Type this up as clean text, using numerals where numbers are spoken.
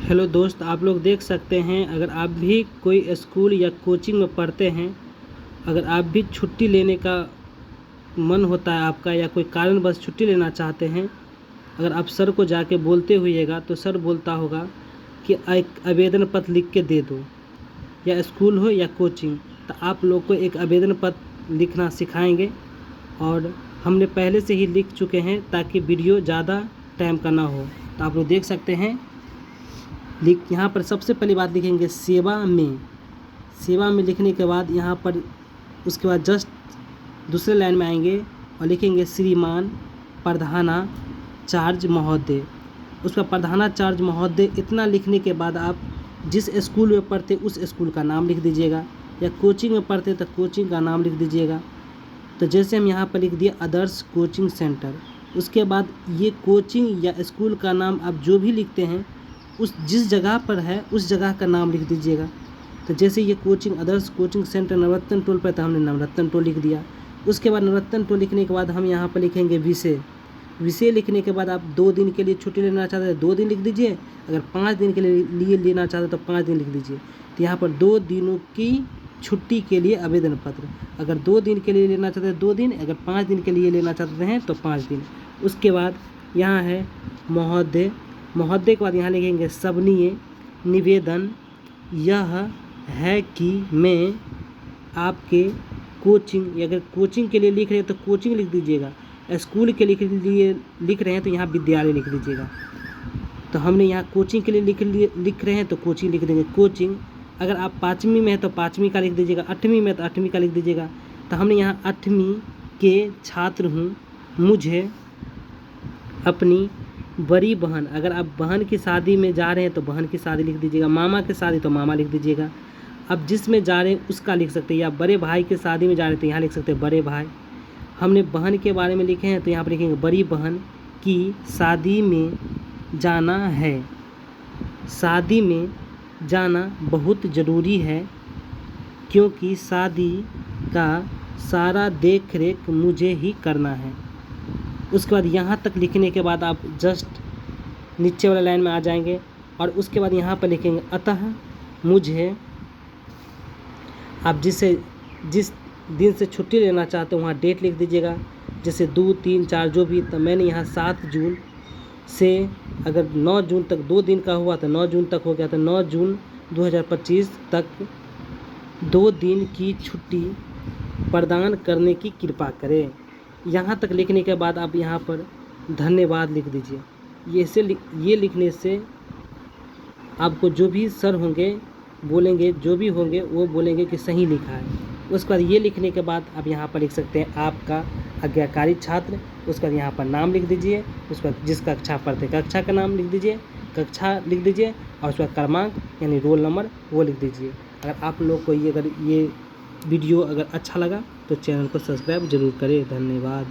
Hello दोस्त, आप लोग देख सकते हैं, अगर आप भी कोई स्कूल या कोचिंग में पढ़ते हैं, अगर आप भी छुट्टी लेने का मन होता है आपका या कोई कारणवश छुट्टी लेना चाहते हैं, अगर आप सर को जाके बोलते होइएगा तो सर बोलता होगा कि एक आवेदन पत्र लिख के दे दो, या स्कूल हो या कोचिंग, तो आप लोग को एक आवेदन पत्र लिखना सिखाएंगे। और हमने पहले से ही लिख चुके हैं ताकि वीडियो ज़्यादा टाइम का ना हो। तो आप लोग देख सकते हैं, यहाँ पर सबसे पहली बात लिखेंगे सेवा में। सेवा में लिखने के बाद यहाँ पर उसके बाद जस्ट दूसरे लाइन में आएंगे और लिखेंगे श्रीमान प्रधानाचार्य महोदय। उसका प्रधानाचार्य महोदय इतना लिखने के बाद आप जिस स्कूल में पढ़ते उस स्कूल का नाम लिख दीजिएगा, या कोचिंग में पढ़ते तो कोचिंग का नाम लिख दीजिएगा। तो जैसे हम यहाँ पर लिख दिए आदर्श कोचिंग सेंटर, उसके बाद ये कोचिंग या स्कूल का नाम आप जो भी लिखते हैं उस जिस जगह पर है उस जगह का नाम लिख दीजिएगा। तो जैसे ये कोचिंग आदर्श कोचिंग सेंटर नवरत्न टोल पर, तो हमने नवरत्न टोल लिख दिया। उसके बाद नवरत्न टोल लिखने के बाद हम यहाँ पर लिखेंगे विषय। विषय लिखने के बाद आप 2 दिन के लिए छुट्टी लेना चाहते हैं 2 दिन लिख दीजिए, अगर 5 दिन के लिए लेना चाहते हैं तो 5 दिन लिख दीजिए। तो यहाँ पर 2 दिनों की छुट्टी के लिए आवेदन पत्र, अगर 2 दिन के लिए लेना चाहते हैं 2 दिन, अगर 5 दिन के लिए लेना चाहते हैं तो 5 दिन। उसके बाद यहाँ है महोदय। महोदय के बाद यहाँ लिखेंगे सबनीय निवेदन यह है कि मैं आपके कोचिंग, अगर कोचिंग के लिए लिख रहे हैं तो कोचिंग लिख दीजिएगा, स्कूल के लिए लिख रहे हैं तो यहाँ विद्यालय लिख दीजिएगा। तो हमने यहाँ कोचिंग के लिए लिख रहे हैं तो कोचिंग लिख देंगे कोचिंग। अगर आप 5वीं में है तो 5वीं का लिख दीजिएगा, 8वीं में तो 8वीं का लिख दीजिएगा। तो हमने यहाँ 8वीं के छात्र हूँ, मुझे अपनी बड़ी बहन, अगर आप बहन की शादी में जा रहे हैं तो बहन की शादी लिख दीजिएगा, मामा की शादी तो मामा लिख दीजिएगा। अब जिसमें जा रहे हैं उसका लिख सकते हैं, या बड़े भाई की शादी में जा रहे हैं तो यहाँ लिख सकते हैं बड़े भाई। हमने बहन के बारे में लिखे हैं तो यहाँ पर लिखेंगे बड़ी बहन की शादी में जाना है। शादी में जाना बहुत ज़रूरी है क्योंकि शादी का सारा देख रेख मुझे ही करना है। उसके बाद यहाँ तक लिखने के बाद आप जस्ट नीचे वाला लाइन में आ जाएंगे और उसके बाद यहाँ पर लिखेंगे अतः मुझे, आप जिस दिन से छुट्टी लेना चाहते हो वहाँ डेट लिख दीजिएगा, जैसे 2, 3, 4 जो भी। तो मैंने यहाँ 7 जून से, अगर 9 जून तक 2 दिन का हुआ तो 9 जून तक हो गया, तो 9 जून 2025 तक 2 दिन की छुट्टी प्रदान करने की कृपा करें। यहाँ तक लिखने के बाद आप यहाँ पर धन्यवाद लिख दीजिए। ये लिखने से आपको जो भी सर होंगे बोलेंगे, जो भी होंगे वो बोलेंगे कि सही लिखा है। उसके बाद ये लिखने के बाद आप यहाँ पर लिख सकते हैं आपका आज्ञाकारी छात्र। उसके बाद यहाँ पर नाम लिख दीजिए, उसके बाद जिस कक्षा पढ़ते कक्षा का नाम लिख दीजिए, कक्षा लिख दीजिए, और उसके बाद क्रमांक यानी रोल नंबर वो लिख दीजिए। अगर आप लोग को ये वीडियो अगर अच्छा लगा तो चैनल को सब्सक्राइब जरूर करें। धन्यवाद।